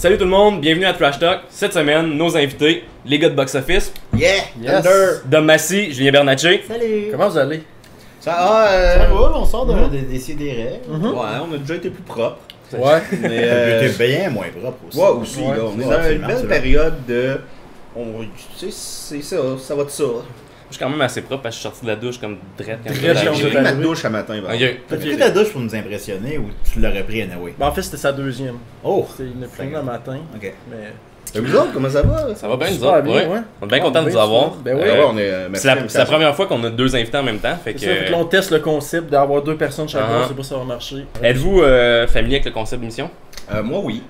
Salut tout le monde, bienvenue à Trash Talk. Cette semaine, nos invités, les gars de Box Office. Yeah! Yes. Dom Massy, Julien Bernatchez. Salut! Comment vous allez? Ça roule, on sort de décider. Ouais, on a déjà été plus propre. Ouais. Mais j'étais bien moins propre aussi. Ouais, aussi, Ouais, là, on est ouais, dans une absolument, belle absolument. période de. Tu sais, c'est ça, ça va de ça. Je suis quand même assez propre parce que je suis sorti de la douche comme drette. quand Drette, j'étais J'ai arrivé. pris ma douche ce matin. bah. Ok. T'as pris ta douche pour nous impressionner ou tu l'aurais pris anyway? Ben, en fait, c'était sa deuxième. Oh! C'était une première le matin. Ok. Mais. Et vous autres, comment ça va? Ça va bien, nous Super autres? bien, Ouais. ouais. On est bien contents de vous oui, avoir. Ben oui. Ouais, on est. C'est la première fois qu'on a deux invités en même temps. Fait C'est ça, fait que là, que, on teste le concept d'avoir deux personnes chacun, Ah. on sait pas si ça va marcher. êtes-vous familier avec le concept d'émission? Moi, oui.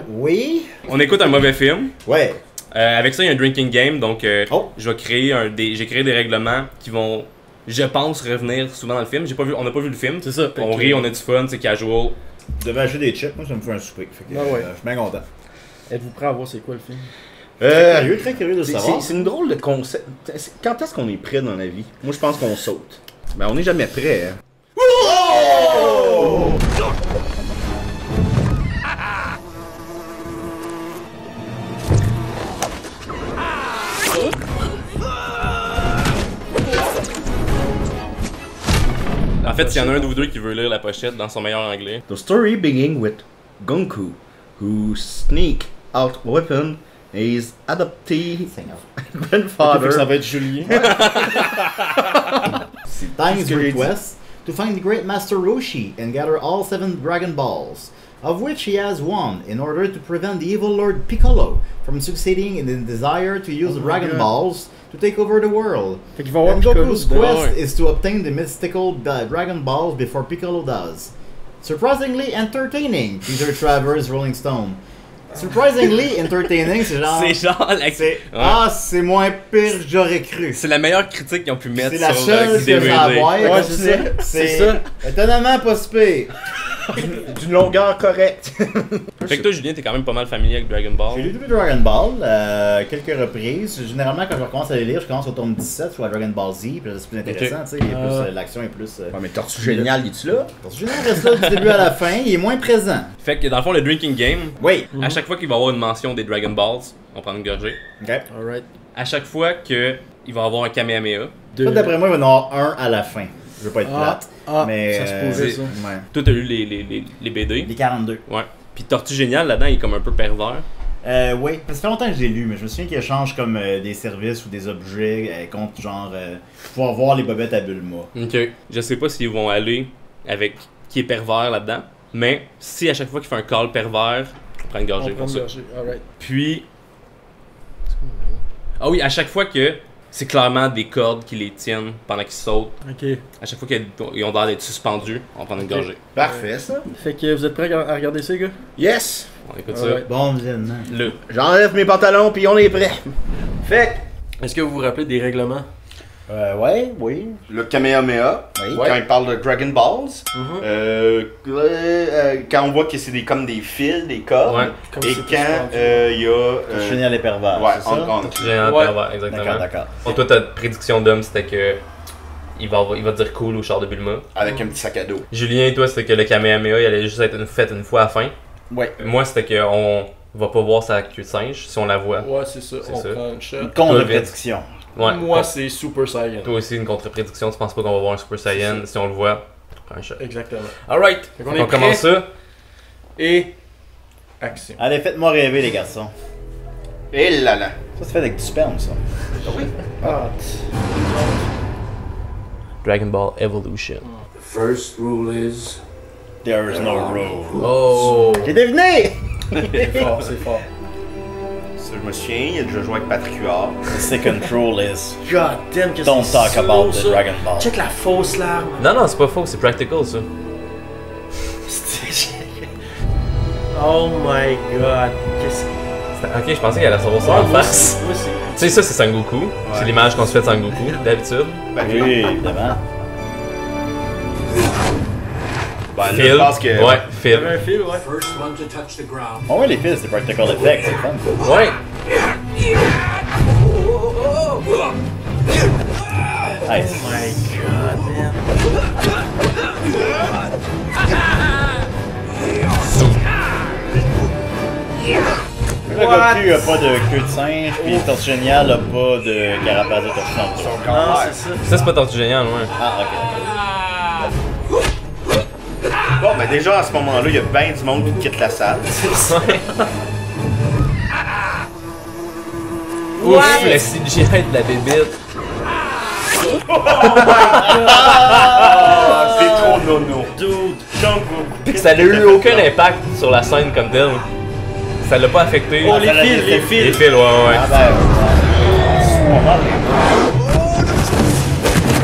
Oui? On écoute un mauvais film. Ouais. Avec ça, il y a un drinking game. Donc, Oh. je vais créer j'ai créé des règlements qui vont, je pense, revenir souvent dans le film. On n'a pas vu le film. C'est ça. On rit, on a du fun, c'est casual. Tu devais acheter des chips, moi ça me fait un souper. Fait que, Ah ouais. je suis bien content. Êtes-vous prêt à voir c'est quoi le film? Très curieux de savoir. C'est une drôle de concept. Quand est-ce qu'on est prêt dans la vie? Moi, je pense qu'on saute. Mais on n'est jamais prêt. Hein. En fait, s'il y en a un de vous deux qui veut lire la pochette dans son meilleur anglais. The story begins with Gonku, who sneak out weapon his adoptee grandfather. Ça va être Julien. Time's request to find the great master Roshi and gather all 7 Dragon Balls, of which he has one, in order to prevent the evil Lord Piccolo from succeeding in the desire to use the Dragon God. Balls to take over the world. Fait qu'il va avoir And Piccolo Goku's dedans. quest is to obtain the mystical Dragon Balls before Piccolo does. Surprisingly entertaining, Peter Travers, Rolling Stone. Surprisingly entertaining, c'est genre... C'est genre c'est- Ah, c'est moins pire que j'aurais cru. c'est la meilleure critique qu'ils ont pu mettre C'est la sur seule que DVD. j'ai à voir. Ouais, comme c'est ça. C'est C'est ça. étonnamment pas si pire. D'une longueur correcte. Fait que toi, Julien, t'es quand même pas mal familier avec Dragon Ball. J'ai lu tous les Dragon Ball, quelques reprises. Généralement, quand je recommence à les lire, je commence au tome 17, je suis à Dragon Ball Z, puis là, c'est plus intéressant, tu sais. il y a plus, l'action est plus. Ouais, mais Tortue Génial, es-tu là? Parce que Julien reste là du début à la fin, il est moins présent. Fait que dans le fond, le drinking game, Oui. à chaque fois qu'il va y avoir une mention des Dragon Balls, on prend une gorgée. Ok. Alright. À chaque fois qu'il va y avoir un Kamehameha, Ça, d'après moi, il va y en avoir un à la fin. Je veux pas être plate. Mais. ça se posait, ça. Ouais. toi t'as lu les BD. Les 42. Ouais. Puis Tortue Génial, là-dedans, il est comme un peu pervers. Oui, parce que ça fait longtemps que je l'ai lu, mais je me souviens qu'il échange comme des services ou des objets contre genre pouvoir voir les bobettes à Bulma. Ok. Je sais pas s'ils vont aller avec qui est pervers là-dedans, mais si à chaque fois qu'il fait un call pervers, on prend une On gorgée prend pour le ça. gorgée. Alright. Puis. Ah oui, à chaque fois que c'est clairement des cordes qui les tiennent pendant qu'ils sautent, Ok. à chaque fois qu'ils ont l'air d'être suspendus, on prend une gorgée. Parfait, ça. Fait que vous êtes prêts à regarder ça, les gars? Yes! On écoute Alright. Bon visionnement. ça. Le. J'enlève mes pantalons, puis on est prêt. Fait Est-ce que vous vous rappelez des règlements? Ouais, oui. le Kamehameha, Oui. quand il parle de Dragon Balls, quand on voit que c'est comme des fils, des cordes, Ouais. Comme et c'est quand suspendu. il y a... Génial et pervers. ouais, c'est ça? Géant Ouais. pervers, exactement. D'accord, d'accord. Bon, toi, ta prédiction d'homme, c'était que il va dire cool au char de Bulma. avec un petit sac à dos. Julien, toi, c'était que le Kamehameha, il allait juste être fait une fois à la fin. Ouais. Moi, c'était qu'on va pas voir sa queue de singe si on la voit. Ouais, c'est ça. C'est On ça. prend une shot. Contre-prédiction. Ouais. Moi, c'est Super Saiyan. Toi aussi, une contre-prédiction, tu penses pas qu'on va voir un Super Saiyan. Si on le voit, on prend un shot. Exactement. Alright, Fait qu'on on est commence ça. Et. Action. Allez, faites-moi rêver, les garçons. Et là là. Ça, c'est fait avec du sperme, ça. Ah, Dragon Ball Evolution. First rule is There is no rule. Oh! J'ai deviné! c'est fort, c'est fort. Ça, je me souviens, il a déjà joué avec Patrick Huard. The second rule is God damn, que don't c'est talk slow, about the ça. Dragon Ball. Check la fausse larme. Non, non, c'est pas faux, c'est practical ça. Oh my god. Qu'est-ce que Ok, je pensais qu'elle allait savoir ça en moi, face. moi, c'est. Tu sais, ça c'est Sangoku. C'est l'image qu'on se fait de Sangoku, d'habitude. Oui, évidemment. Ben, là, Phil. je pense que... Ouais, Phil. Un fil, ouais. first one to touch the ground. Oh, ouais, les fils, c'est practical effect, c'est fun. ça. Ouais. Nice. Oh my god, man. Le Goku a pas de queue de singe, puis Tortue Géniale a pas de carapace de tortue dans le dos. Non, c'est ça. Ça, c'est pas Tortue Géniale, ouais. Ah, ok. Bon, ben déjà, à ce moment-là, il y a ben du monde qui quitte la salle. Ouf, le CGI de la bébête. Ah, c'est trop nono. Dude. Puis que ça n'a eu aucun impact sur la scène comme telle. Ça l'a pas affecté. Oh, les fils, les Les fils. fils, ouais. Ah ben,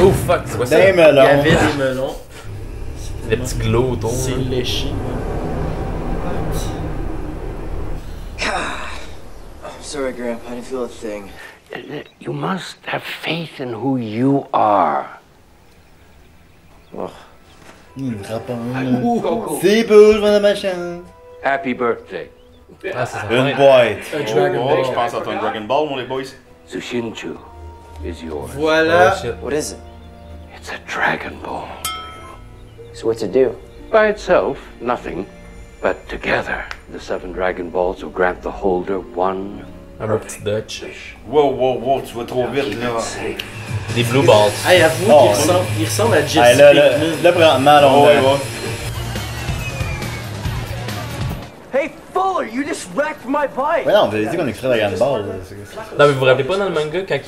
Oh fuck, c'est quoi ça? des Il y melons. avait des melons. Des petits glows autour. C'est là. léché. I'm sorry, Grandpa. I didn't feel a thing. You must have faith in who you are. C'est beau, je vais dans ma chambre. Happy birthday. Ah, c'est ça. Une boîte. Un Dragon Oh, Ball. je pense à ton Dragon Ball, mon les boys. Sushinchu is yours. Voilà. Oh, shit. What is it? It's a Dragon Ball. So what's it do? By itself, nothing. But together, the 7 Dragon Balls will grant the holder one Un beau petit Dutch. Wow, tu vas trop vite, là. Des blue balls. Hey, avoue Oh, qu'il ressemble à Jesse Hey, là, Pinkman. là, présentement, là, on Ouais, a- ouais. Hey, Fuller, you just wrecked my bike! Ouais, non, on avait dit qu'on extrait Dragon Ball. Là. Non, mais vous vous rappelez pas dans le manga quand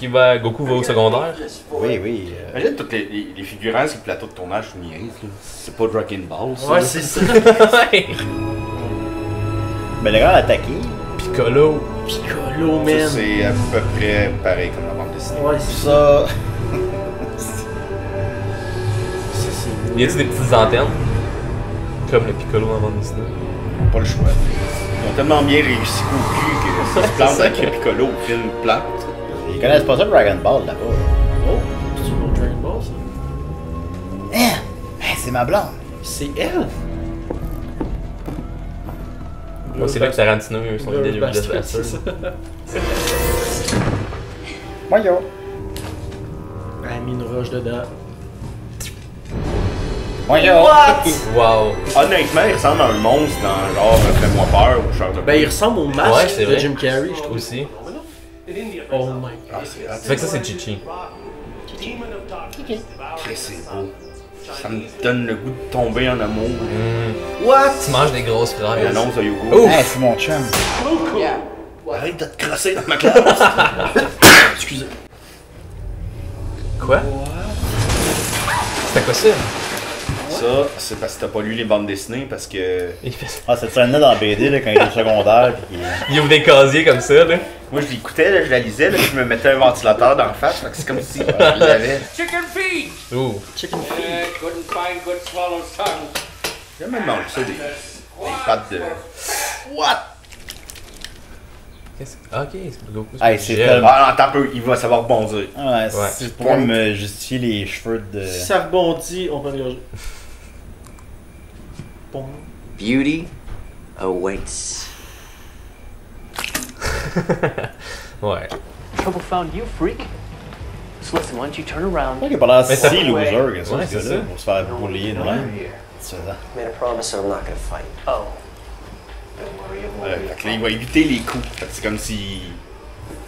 Goku va au secondaire? Oui, oui. Imagine tous les figurants sur le plateau de tournage sont niaises, là. C'est pas Dragon Ball, ça. Ouais, là. c'est ça. Mais le gars a attaqué. Piccolo. Piccolo, Ça, man. c'est à peu près pareil comme la bande dessinée. Ouais, c'est ça. Ça. Y a-t-il des petites antennes? Comme le Piccolo en bande dessinée. Pas le choix. Ils ont tellement bien réussi Goku que ça se plante avec le Piccolo au film plate. Ils connaissent pas ça, Dragon Ball, là-bas. Oh, c'est un autre Dragon Ball, ça. Hein? Ben, c'est ma blonde. C'est elle. Moi, c'est là que Tarantino a eu son idée de Bastard, Buster. c'est ça. Voyons. Elle a mis une roche dedans. Voyons. Wow. Honnêtement, il ressemble à un monstre dans genre Fais-moi peur ou Charles de Ben, il ressemble au masque Ouais, c'est de vrai. Jim Carrey, je trouve. Aussi. Oh my god. Ça fait que ça, c'est Chichi. c'est beau. Ça me donne le goût de tomber en amour. What? Tu manges des grosses Il fraises. annonce à Yogo. Ouf. Hey, c'est mon chum. Arrête de te crosser dans ma classe. Excusez. Quoi? C'était quoi ça? Ça, c'est parce que t'as pas lu les bandes dessinées parce que. Il fait- Ah, cette scène-là dans BD, là, quand il est au secondaire, pis il ouvre des casiers comme ça, là. Moi je l'écoutais, là, je la lisais, là, puis je me mettais un ventilateur dans la face, fait que c'est comme si je l'avais. Chicken feet! Ouh. Chicken feet. Couldn't find good swallow tongue. J'ai même mangé ça, des pattes de. What? Qu'est-ce que... Ah, ok, c'est Goku. Hey, c'est gel. tellement- Ah non, attends un peu, il va savoir rebondir. Ouais, c'est pour me justifier les cheveux de. Si ça rebondit, on prend une gorgée. Bon. Beauty awaits. Ouais. Trouble found you, freak? So listen, why don't you turn around? Pourquoi il a pas l'air Mais ça- si loser que ça, Ouais, ce c'est gars-là, ça. pour se faire boulier de même? C'est ça. Made a promise that I'm not gonna fight. Oh. Fait que là, il va éviter les coups. Fait que c'est comme si.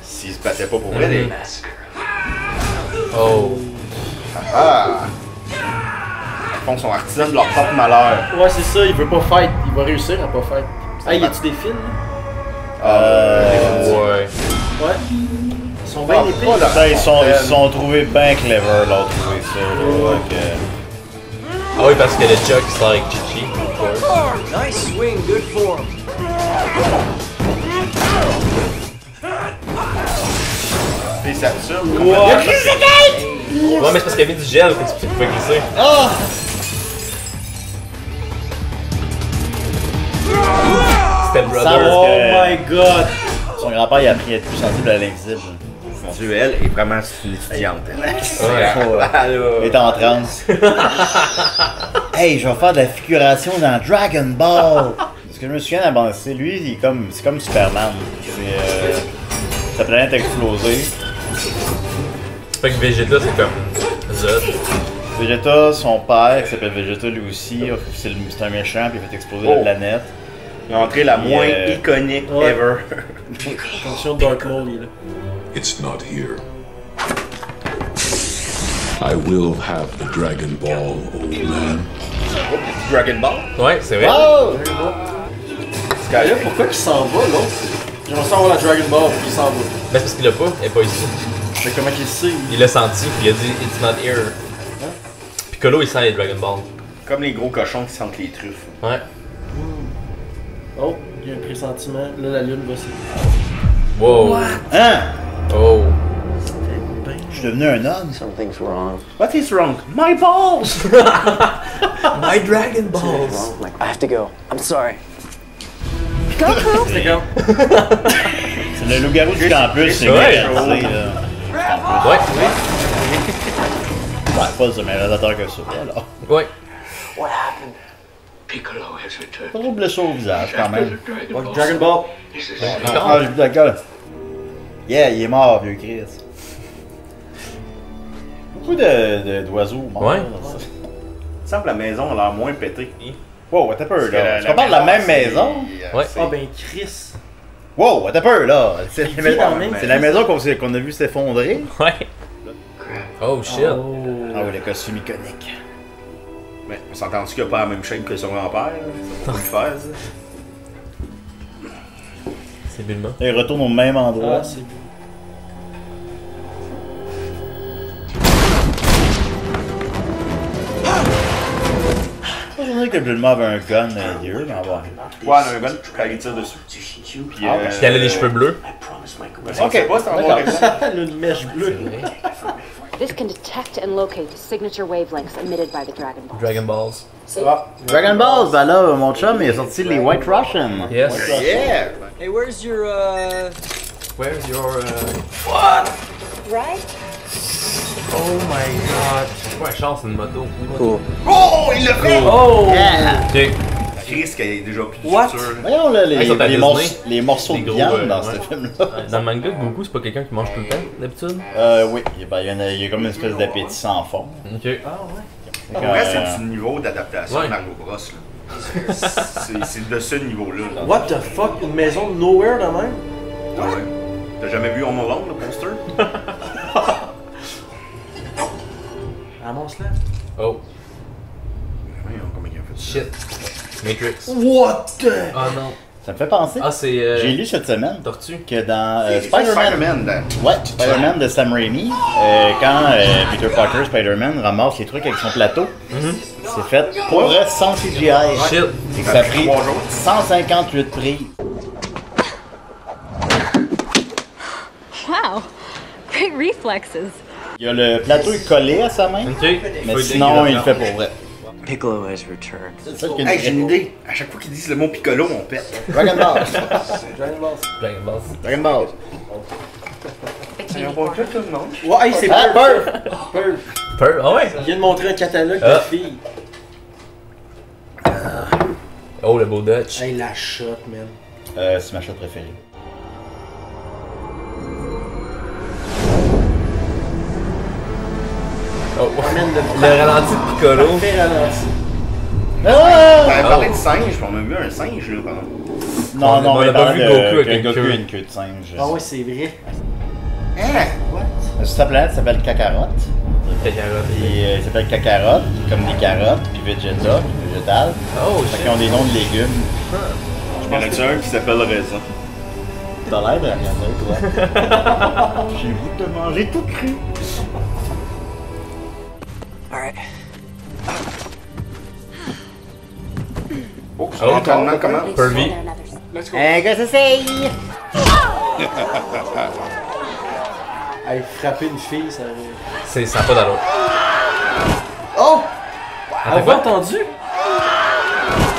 S'il se battait pas pour vrai, les. Oh. Ah! Ils font son artisan de leur propre malheur. Ouais, c'est ça, il veut pas fight. Il va réussir à pas fight. Hey, y a-tu des fils, là? Ouais. Ouais. Ils sont bien épais. Ça, ils se sont trouvés bien clever, là, de trouver ça. Là, donc, Ah oui, parce que le Chuck sort avec Chichi. Nice swing, good form. Puis ça tue. Ouais, mais c'est parce qu'il y avait du gel, fait que tu pouvais glisser. Step ça, Brother. parce Oh que my god. son grand-père, il a appris à être plus sensible à l'invisible. Mon dieu, elle est vraiment une étudiante. Elle. Ouais. Il est en transe. Hey, je vais faire de la figuration dans Dragon Ball! Parce que je me souviens d'abord, c'est lui, c'est comme Superman. C'est sa planète a explosé. Fait que Vegeta, c'est comme Zod. Vegeta, son père, qui s'appelle Vegeta lui aussi, c'est un méchant, puis il fait exploser la planète. L'entrée la moins iconique ever. Attention, Dark Maul, il est là. It's not here. I will have the Dragon Ball, old man. Dragon Ball? Ouais, c'est vrai. Oh! Ce Là, gars-là, pourquoi qu'il s'en va, l'autre? J'aimerais ça avoir la Dragon Ball, puis il s'en va. Ben, c'est parce qu'il l'a pas, elle est pas ici. Mais comment qu'il sait? Il l'a senti, puis il a dit It's not here. Piccolo, il sent les Dragon Ball. comme les gros cochons qui sentent les truffes. Ouais. Oh, il y a un pressentiment. Là, la lune va se... Wow. Hein? Oh. Je suis devenu un homme. Something's wrong. What is wrong? My balls! My Dragon Balls! Like, I have to go. I'm sorry. Goku! C'est comme... C'est le loup-garou du campus, c'est Ouais. réalisé, là. Ouais. Ouais, pas ce réalisateur que ça, alors. Ouais. What happened? Piccolo has returned. Pas trop blessé au visage, quand même. Dragon Ball. This is Ah, j'ai plus d'alcool. Yeah, il est mort, vieux Chris. Beaucoup d'oiseaux morts. Ouais. Là, Il semble que la maison a l'air moins pétée. wow, attends un peu, Parce que là. Tu parles de la même maison? Ouais. Ah ben Chris. Wow, attends un peu, là. C'est la dit maison, la même c'est la maison qu'on a vu s'effondrer. Ouais. Oh shit. Ah oui, le costume iconique. Mais on s'entend-tu qu'il a pas la même chaîne que son grand-père? Là? Ça va pas le faire, ça. C'est Bulma. Il retourne au même endroit. Ah, c'est... Je pense que Bulma avait un gun Dieu, mais on va voir. Ouais, un gun, quand il tire dessus. Puis, Puis elle a les cheveux bleus. ok, c'est pas, c'est un bon exemple. une mèche bleue. This can detect and locate the signature wavelengths emitted by the Dragon Ball. Dragon Balls. Dragon Balls, ben là, mon chum, il a sorti les White Russian. Yes. Yeah! Hey, where's your, Where's your Right? Oh my god. C'est quoi la chance, une moto? Cool. Oh, il l'a fait! Oh! Ok. Chris, qui est déjà plus What? du futur. Voyons là, Ah, ils sont à Disney. les morceaux Les de gros, viande dans ouais. ce film-là. Dans le manga, Goku, c'est pas quelqu'un qui mange tout le temps, d'habitude? Oui, ben, il y a comme une espèce d'appétit sans fond. Ok. En vrai, c'est du niveau d'adaptation Ouais. de Mario Bros. Là. C'est de ce niveau-là. Là. What the fuck? Une maison de nowhere de même? Ah ouais. T'as jamais vu Home Alone, le poster? Annonce-la. Oh. Voyons comment il a fait ça. Shit. Matrix. What the? Ah non. Ça me fait penser. Ah, c'est. J'ai lu cette semaine Tortue. que dans Spider-Man. Spider-Man, ouais, Spider-Man de Sam Raimi, quand Peter Parker, Spider-Man, ramasse les trucs avec son plateau, c'est fait pour vrai sans CGI. Shit. Et que ça a pris 3 jours. 158 prises. Wow. Great reflexes. Il y a le plateau est collé à sa main, Ok. mais sinon il le fait pour vrai. Piccolo has returned. C'est ça qu'il y a Hey, j'ai une idée. À chaque fois qu'ils disent le mot Piccolo, on pète. Dragon Ball. Dragon Ball. Dragon Balls. Dragon Ball. On voit que tout le monde. Ouais, hey, c'est Ah, Purr. Purr. Purr. Peur. Ah ouais. Il vient de montrer un catalogue Ah. de filles. Oh, le beau Dutch. Hey, la shot, man. C'est ma shot préférée. Oh. Amène Le ralenti de Piccolo. Parfait ralenti. T'avais parlé de singe, puis on a vu un singe, là, pendant. Non, non, on mais a pas parle vu de- Goku avec que une Goku queue. a une queue de singe. Ah ouais, c'est vrai. Sa planète s'appelle Kakarot. Cacarotte. Et il s'appelle Kakarot, comme des carottes, puis Vegeta, puis végétal. Oh Fait shit. qu'ils ont des noms de légumes. Il y en a un qui s'appelle Raisin. T'as l'air de regarder, toi. J'ai goût de manger tout cru. Alright. Oh, c'est l'entraînement comment? Pervy. Un gars s'essaye! Hey, frapper une fille, ça... C'est ça a pas d'allure. Oh! Attends, Avez-vous quoi? entendu?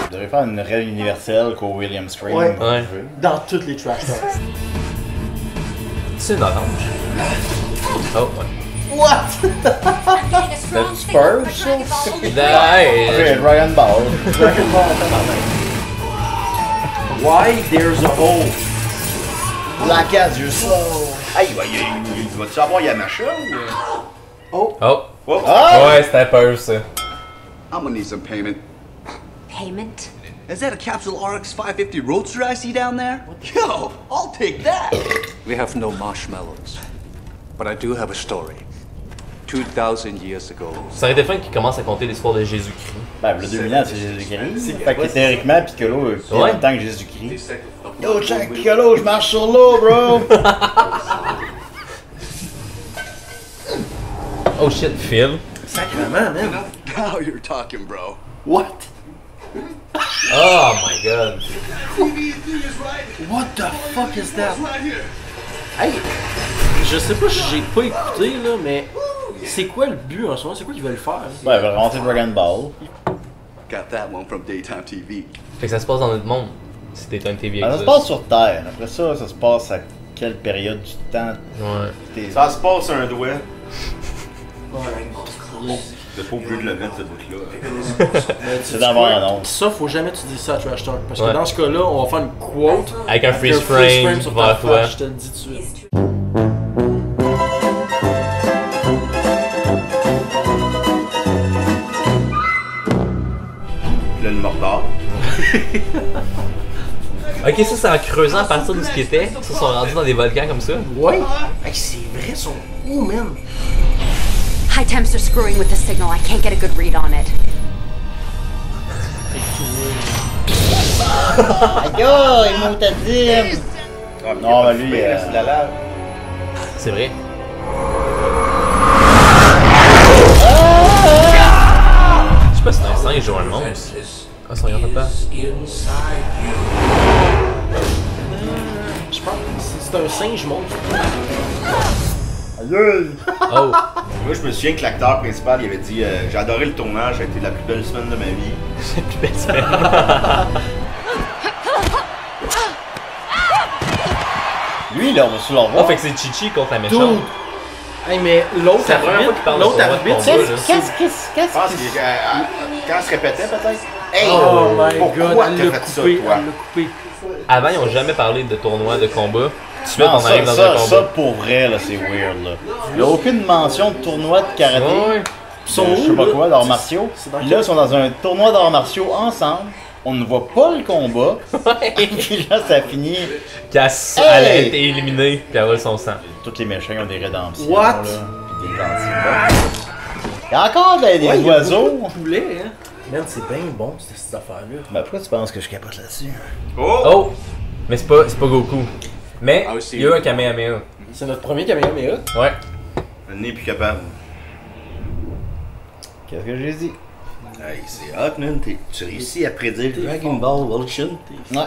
Je devrais faire une règle universelle qu'au William Stream. Ouais. Ouais. Dans toutes les trash talks. C'est une orange. Oh, ouais. C'est du Spurs, ça? Hey. Ok, Dragon Ball. Dragon Ball. Why there's a hole? Black as you slow. Hey, vas-tu avoir Yamcha ou. Oh! Oh. Oh! Ah! Ouais, c'était peur ça. I'm gonna need some payment. payment? Is that a Capsule RX 550 Roadster I see down there? Yo, I'll take that! We have no marshmallows, but I do have a story. 2000 years ago. Ça aurait été fun qu'il commence à compter l'histoire de Jésus-Christ. Ben, le 2000 ans, c'est Jésus-Christ. Fait que théoriquement, Piccolo est en même temps que Jésus-Christ. Yo, check Piccolo, je marche sur l'eau, bro! Oh shit, Phil. Sacrément, man. Now you're talking, bro. What? Oh my god. What the fuck is that? Hey, je sais pas si j'ai pas écouté, là, mais c'est quoi le but en ce moment? C'est quoi qu'ils veulent faire? Ben, ils veulent rentrer Dragon Ball. Got that one from Daytime TV. Fait que ça se passe dans notre monde. Si Daytime TV Ça existe. se passe sur Terre. Après ça, ça se passe à quelle période du temps? Ouais. Ça se passe un doigt. T'es pas obligé de le mettre, ce bout-là. C'est d'avoir un nom. Ça, faut jamais que tu dises ça à Trash Talk. Parce que dans ce cas-là, on va faire une quote. Avec un freeze frame sur ta vers toi. face, je te le dis tout de suite. Le Mordor. Ok, ça c'est en creusant à partir de ce qu'ils étaient. Ça, ils sont rendus dans des volcans comme ça. Ouais! Hey, c'est vrai, ils sont où, man? High temps are screwing with the signal. I can't get a good read on it. Aïe, il monte à Dim! Non, mais lui, c'est la lave. C'est vrai. Je sais pas si c'est un singe ou un monstre. Ah, ça regarde pas. Je pense que c'est un singe monstre. Aïe! Oh! Moi, je me souviens que l'acteur principal, il avait dit j'ai adoré le tournage, ça a été la plus belle semaine de ma vie. C'est la plus belle semaine. Lui, là, on va se le Oh, revoir. fait que c'est Chichi contre la méchante. Hey, mais l'autre C'est la première fois qu'il parle de l'autre son arbitre, combat, c'est... là. Je pense que quand elle se répétait, peut-être. Hey, Oh my pourquoi god, t'as elle l'a fait ça, coupé, toi? elle l'a coupé. Avant, ils ont jamais parlé de tournoi de combat. Tout de suite, Non, on arrive dans un ça, combat. ça, pour vrai, là, c'est weird, là. Il n'y a aucune mention de tournoi de karaté. Ouais. Ils sont Je sais où, pas là? quoi, d'arts martiaux. C'est dans Puis quel- là, ils sont dans un tournoi d'arts martiaux ensemble. On ne voit pas le combat. Puis là, ça finit. Cass, Hey! elle a été éliminée, puis elle vole son sang. Tous les méchants ont des rédemptions. What? Là, puis des gentils. Il y a encore des Ouais, il y a oiseaux. beaucoup de poulet, hein? Man, c'est bien bon, cette affaire-là. Ben, pourquoi tu penses que je capote là-dessus? Oh! Mais c'est pas Goku. Mais il y a eu un Kamehameha. C'est notre premier Kamehameha. Ouais. Le nez plus capable. Qu'est-ce que j'ai dit? Hey, c'est hot, man. Tu réussis à prédire Dragon Ball Evolution. Ouais.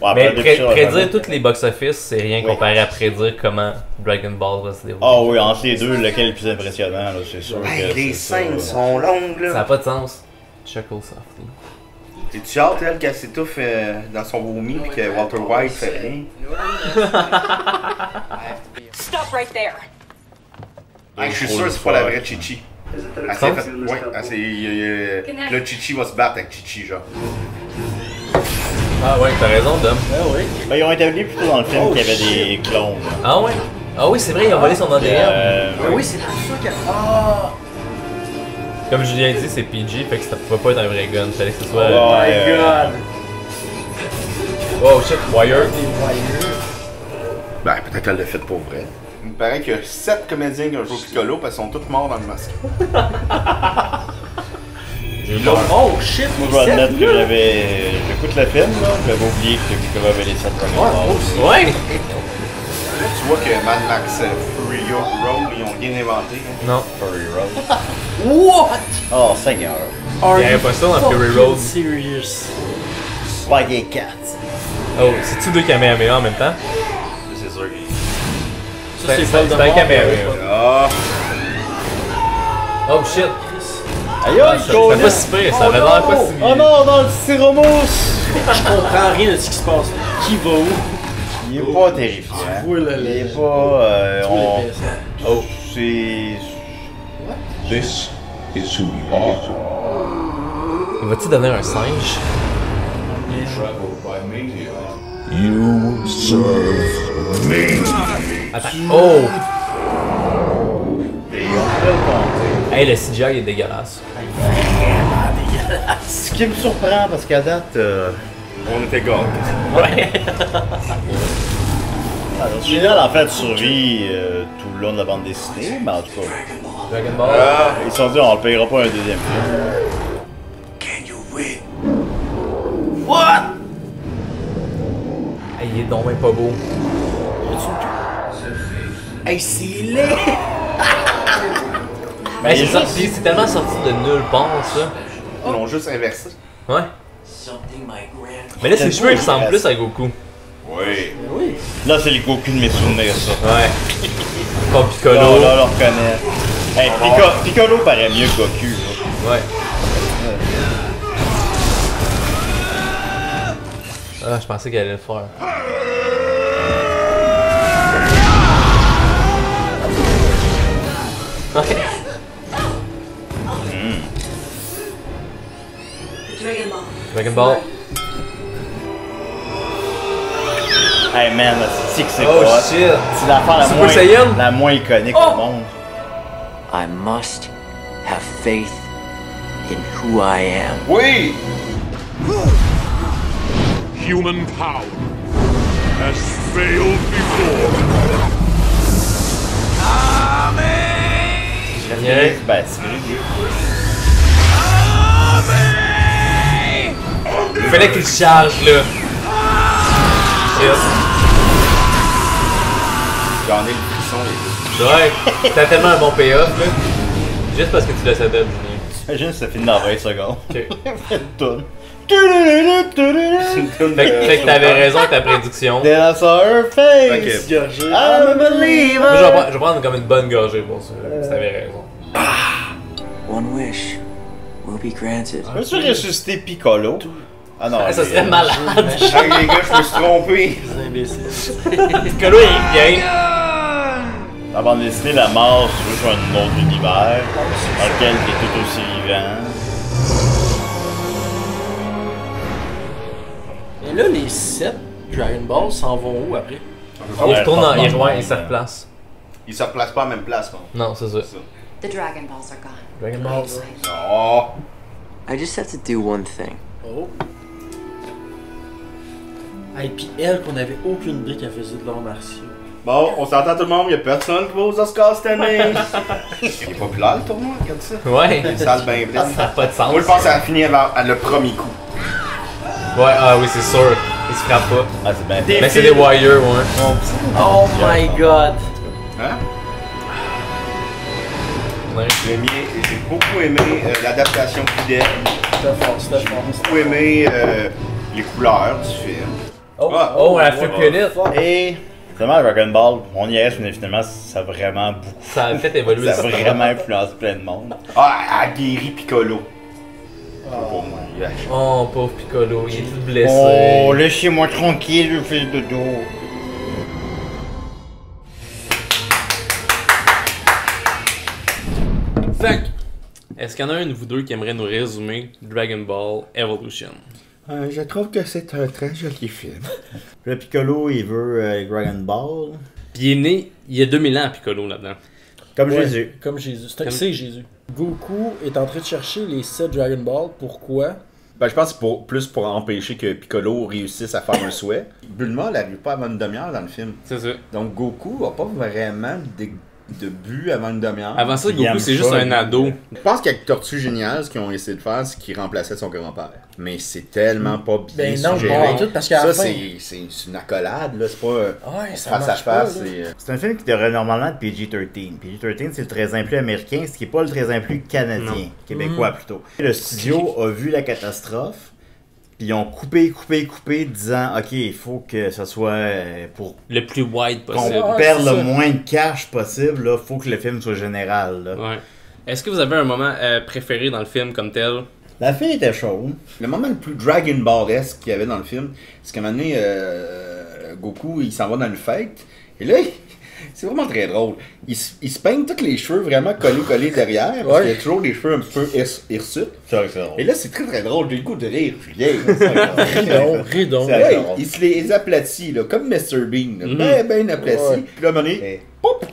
Bon, Mais après, depuis ça, prédire tous les box-office, c'est rien comparé à prédire comment Dragon Ball va se dérouler. Ah oui, entre les deux, lequel est le plus impressionnant, là, c'est sûr. Hey, que les c'est scènes ça. sont longues, Ça n'a là. pas de sens. Chuckle softly. T'es-tu hâte, elle, qu'elle s'étouffe dans son vomi pis que Walter White fait rien? Stop right there. Hey, je suis sûr que c'est pas la vraie Chichi. Elle s'est fait. Ouais, elle s'est. Là, Chichi va se battre avec Chichi, genre. Ah ouais, t'as raison, Dom. Ah oui. Ben, ils ont établi plutôt dans le film qu'il y avait des clones. Ah ouais? Ah oui, c'est vrai, ils ont volé son ADN. Ah oui, c'est pour ça qu'elle... Ah! Comme Julien dit, c'est PG, fait que ça pouvait pas être un vrai gun. Fallait que ce soit. Oh my god! Oh shit, Wire. Ben, peut-être qu'elle l'a fait pour vrai. Il me paraît qu'il y a 7 comédiens qui ont joué Piccolo parce qu'ils sont tous morts dans le masque. Oh shit! Moi, je vais admettre que j'écoute le film, là, j'avais oublié que Piccolo avait les 7 Dragon Ball. Ouais! Là, tu vois que Mad Max Fury Road, ils ont rien inventé. Hein. Non. Fury Road. What? Oh, Seigneur. Il y avait pas ça dans Fury Road. Serious. Spaghetti Cat. Oh, c'est-tu deux Kamehameha en même temps? C'est sûr. Ça, c'est C'est un Kamehameha. Ah! Oh shit! Aïe, Ah, aïe, c'est pas si pire, ça avait l'air pas si. Oh non, dans le styromousse! Je comprends rien de ce qui se passe. Qui va où? Il est pas terrifiant. Oui, Il est pas. Oh. C'est. This is who you are. Il va-tu devenir un singe? You serve me. Attends. Oh! Et on peut le compter. Hey, le CGI est dégueulasse. Vraiment dégueulasse. Ce qui me surprend, parce qu'à date, on était gâtés. Ouais. Alors, génial, en fait, survit tout le long de la bande dessinée, mais en tout cas. Dragon Ball. Ils se sont dit, on le payera pas un deuxième film. Can you win? What? Hey, il est donc même pas beau. Hey, c'est laid! Mais c'est tellement sorti de nulle part, ça. Ils l'ont juste inversé. Ouais. Mais là, ses cheveux, ils ressemblent plus à Goku. Oui. Oui. Là, c'est les Goku de mes souvenirs, ça. Ouais. Pas Piccolo. Là, on le reconnaît. Hey, Piccolo paraît mieux que Goku, là. Ouais. Ah, je pensais qu'elle allait le faire. Ok. Dragon Ball. Hey man, c'est que c'est Oh pas. shit. C'est l'affaire la moins iconique au monde. I must have faith in who I am. Oui! Human power has failed before. Yeah. Ben, c'est vrai. Il fallait qu'il charge là. Shit. J'en ai le frisson. Ouais, t'as tellement un bon payoff là. Juste parce que tu l'as set up, Julien. Imagine si ça finit dans 20 secondes. Ok. Tourne. Fait que t'avais raison avec ta prédiction. Then I saw her face. Gorgé. I'm a believer. Moi, je vais prendre comme une bonne gorgée pour ça, si t'avais raison. One wish will be granted. Peux-tu ressusciter Piccolo? Ah non. Ça serait malade. Hey les gars, je me suis trompé. Des imbéciles. Piccolo il est bien. Dans la bande dessinée, la mort, c'est juste un autre univers dans lequel t'es tout aussi vivant. Et là, les 7 Dragon Ball s'en vont où après? Il retourne dans Irwin et ça replace. Ils se replacent pas à la même place, non? Non, c'est ça. The Dragon Balls are gone. Dragon Balls. Oh! I just have to do one thing. Oh. Et puis elle, qu'on avait aucune idée qu'elle faisait de l'art martiaux. Bon, on s'entend tout le monde, y'a personne qui va aux Oscars cette année. Il est populaire le tournoi, regarde ça. Ouais. Une salle bien pleine. Ça n'a pas de sens. Moi je pense que ça a fini à le premier coup. Ouais, ah oui, c'est sûr. Il se frappe pas. Ah, c'est bien. Mais c'est des wires, ouais. Oh my god! Hein? Ouais. J'ai beaucoup aimé l'adaptation fidèle. C'était fort, c'était fort. J'ai beaucoup aimé les couleurs du film. Oh, la fluctuelite. Et finalement, Dragon Ball, on y reste, mais finalement, ça a vraiment beaucoup. Ça a fait évoluer Ça a vraiment influencé plein de monde. Ah, a guéri Piccolo. Pour moi, il a Oh, pauvre Piccolo, il est tout blessé. Oh, laissez-moi tranquille, le fils de dos. Fait que, est-ce qu'il y en a un de vous deux qui aimerait nous résumer Dragon Ball Evolution? je trouve que c'est un très joli film. Le Piccolo, il veut Dragon Ball. Puis il est né il y a 2000 ans, Piccolo, là-dedans. Comme Ouais, Jésus. Comme Jésus. C'est Jésus. Goku est en train de chercher les 7 Dragon Ball. Pourquoi? Ben, je pense que c'est plus pour empêcher que Piccolo réussisse à faire un souhait. Bulma n'arrive pas avant une demi-heure dans le film. C'est ça. Donc Goku a pas vraiment de but avant une demi-heure. Avant ça, Il Goku, aime c'est ça, juste un lui. ado. Je pense qu'avec Tortue Géniale, ce qu'ils ont essayé de faire, c'est qu'ils remplaçaient son grand-père. Mais c'est tellement pas bien Ben non, suggéré. pas en tout, parce qu'à la ça, fin- c'est une accolade, là. C'est pas Ouais, ça face à marche pas, face. là. C'est un film qui devrait normalement être PG-13. PG-13, c'est le 13 ans plus américain, ce qui n'est pas le 13 ans plus canadien, québécois plutôt. Le studio a vu la catastrophe, puis ils ont coupé, disant ok, il faut que ça soit pour Le plus wide qu'on possible. Ouais, perde c'est le ça. moins de cash possible, il faut que le film soit général. Là. Ouais. Est-ce que vous avez un moment préféré dans le film comme tel? La fille était chaude. Le moment le plus Dragon Ball-esque qu'il y avait dans le film, c'est qu'à un moment donné, Goku, il s'en va dans une fête, et là, c'est vraiment très drôle. Il se peigne tous les cheveux vraiment collés derrière, parce qu'il y a toujours des cheveux un petit peu hirsutes. C'est vrai que c'est drôle. Et là, c'est très drôle, j'ai le goût de rire. Ris donc. Là, il se les aplatit, là, comme Mr. Bean, là, ben aplati. Ouais. Puis là, à un moment donné, pop,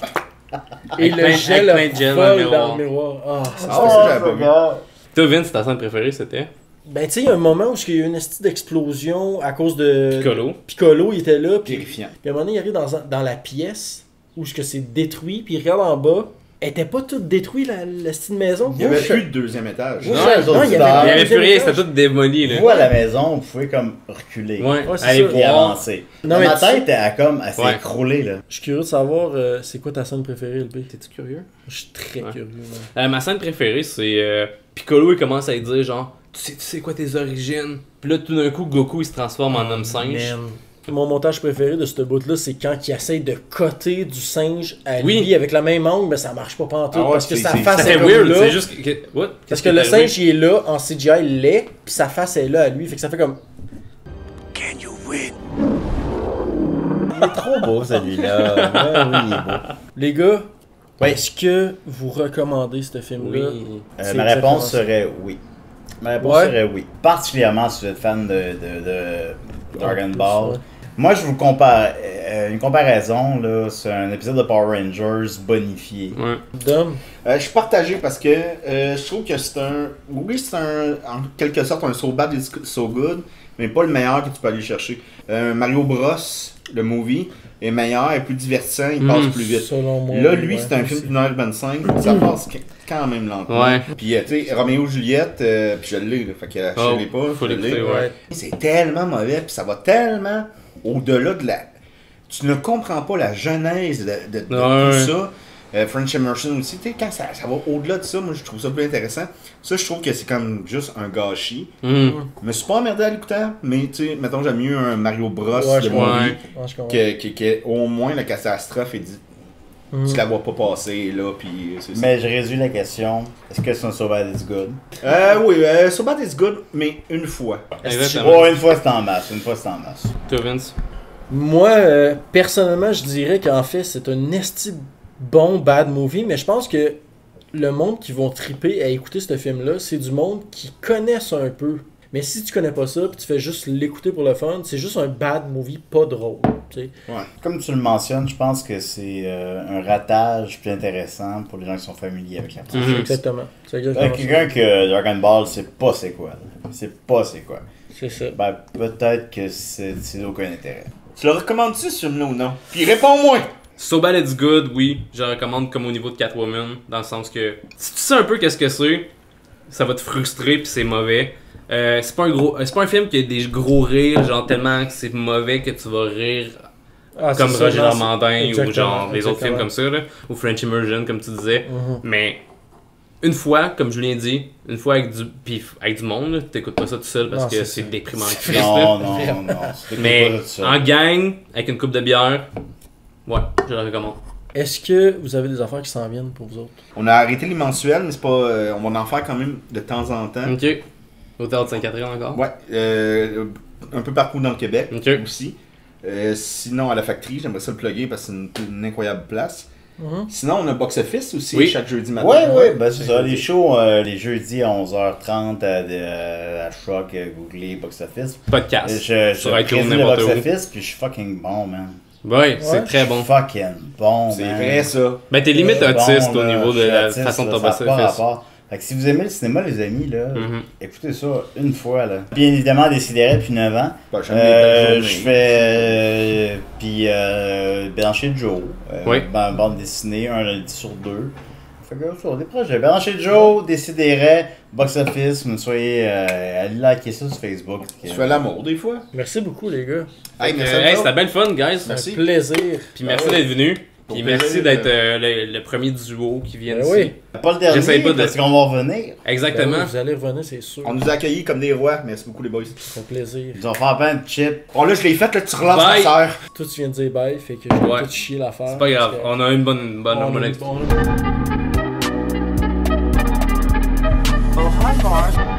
Et le gel avec plein de gel vole dans le miroir. Ah, ça j'avais pas vu. Toi, Vince, ta scène préférée, c'était? Ben, tu sais, il y a un moment où il y a eu une petite d'explosion à cause de. Piccolo, il était là. Puis terrifiant. Puis à un moment donné, il arrive dans la pièce où c'est détruit, puis il regarde en bas. Elle était pas toute détruite, la petite maison. Il n'y avait plus de deuxième étage. Non, il y avait plus rien, c'était tout démoli. Là. Vous, à la maison, vous pouvez comme reculer. Allez et avancer. Non, ma tête, elle s'est écroulée. Là. Je suis curieux de savoir, c'est quoi ta scène préférée, LP? T'es-tu curieux? Je suis très curieux. Ma scène préférée, c'est Piccolo, il commence à lui dire genre, tu sais quoi tes origines? Puis là, tout d'un coup, Goku, il se transforme en homme singe. Mon montage préféré de ce bout-là, c'est quand il essaye de coter du singe à lui avec le même angle, mais ça marche pas pantoute parce que sa face est weird, là. c'est juste parce que le singe il est là en CGI laid, puis sa face est là à lui, fait que ça fait comme. Can you win? Il est trop beau celui-là. Oui, il est beau. Les gars, est-ce que vous recommandez ce film-là? Ma réponse serait oui. Ma réponse serait oui. Particulièrement si vous êtes fan de Dragon Ball. Moi, je vous compare une comparaison, là, c'est un épisode de Power Rangers bonifié. Dom? Je suis partagé parce que je trouve que c'est un... Oui, c'est en quelque sorte un So Bad It's So Good, mais pas le meilleur que tu peux aller chercher. Mario Bros, le movie, est meilleur, est plus divertissant, il passe plus vite. Là, lui, c'est un film d'1h25, ça passe quand même lentement. Puis, tu sais, Roméo Juliette, puis je l'ai, là, fait que je l'ai pas, faut je l'ai. l'écouter, C'est tellement mauvais, puis ça va tellement au-delà de la... Tu ne comprends pas la genèse de tout ça. French Immersion aussi, tu sais, quand ça va au-delà de ça, moi je trouve ça plus intéressant. Ça, je trouve que c'est comme juste un gâchis. Je me suis pas emmerdé à l'écouter, mais tu sais, mettons, j'aime mieux un Mario Bros de movie que au moins la catastrophe est dit. Tu la vois pas passer, là, puis c'est ça. Mais je réduis la question. Est-ce que c'est un So Bad It's Good? Oui, So Bad It's Good, mais une fois. Une fois c'est en masse. Toi, Vince? Moi, personnellement, je dirais qu'en fait, c'est un esti bon bad movie, mais je pense que le monde qui vont triper à écouter ce film-là, c'est du monde qui connaissent un peu. Mais si tu connais pas ça, puis tu fais juste l'écouter pour le fun, c'est juste un bad movie pas drôle. T'sais. Comme tu le mentionnes, je pense que c'est un ratage plus intéressant pour les gens qui sont familiers avec la franchise. Exactement. Quelqu'un que Dragon Ball, c'est pas c'est quoi. C'est quoi. C'est ça. Ben, peut-être que c'est d'aucun intérêt. Tu le recommandes-tu ce film-là ou non? Puis réponds-moi! So Bad It's Good, oui, je le recommande comme au niveau de Catwoman, dans le sens que si tu sais un peu qu'est-ce que c'est, ça va te frustrer puis c'est mauvais. C'est pas un film qui a des gros rires, genre tellement que c'est mauvais que tu vas rire comme Roger Normandin ou genre des autres films comme ça, là, ou French Immersion comme tu disais. Mais une fois, comme Julien dit, une fois avec du monde, là, t'écoutes pas ça tout seul parce que c'est déprimant. Non. Mais en gang, avec une coupe de bière, ouais, je le recommande. Est-ce que vous avez des affaires qui s'en viennent pour vous autres? On a arrêté les mensuels, mais c'est pas. On va en faire quand même de temps en temps. Ok. Au Théâtre Sainte-Catherine encore? Ouais. Un peu partout dans le Québec aussi. Sinon, à la Factory, j'aimerais ça le plugger parce que c'est une incroyable place. Sinon, on a Box Office aussi chaque jeudi matin. Oui, ben c'est ça. Les shows les jeudis à 11h30 à Choc, googlez Box Office. Podcast. Je prédis le Box Office, puis je suis fucking bon, man. Ouais, c'est très bon. Fucking bon, c'est vrai, ça. Ben, t'es limite autiste au niveau de la façon de ton Box Office. Fait que si vous aimez le cinéma, les amis, là, écoutez ça une fois, là. Bien évidemment, Décideret depuis 9 ans. Je fais Bélanger Joe. Bande dessinée, un lundi sur 2. Fait que ça, des projets. Bélanger Joe, Décideret, Box Office. Vous soyez allez liker ça sur Facebook. Je fais l'amour des fois. Merci beaucoup, les gars. C'était bien le fun, guys. Merci. Un plaisir. Puis merci d'être venu. Puis merci d'être le premier duo qui vient ici. Oui. Pas le dernier, parce qu'on va revenir. Exactement. Ben oui, vous allez revenir, c'est sûr. On nous a accueillis comme des rois. Merci beaucoup, les boys. Ça fait plaisir. Ils ont fait plein de chips. Oh là, je l'ai fait, là, tu relances ta sœur. Toi, tu viens de dire bye, fait que je vais tout chier l'affaire. C'est pas grave, on a une bonne Oh, hi, Mark.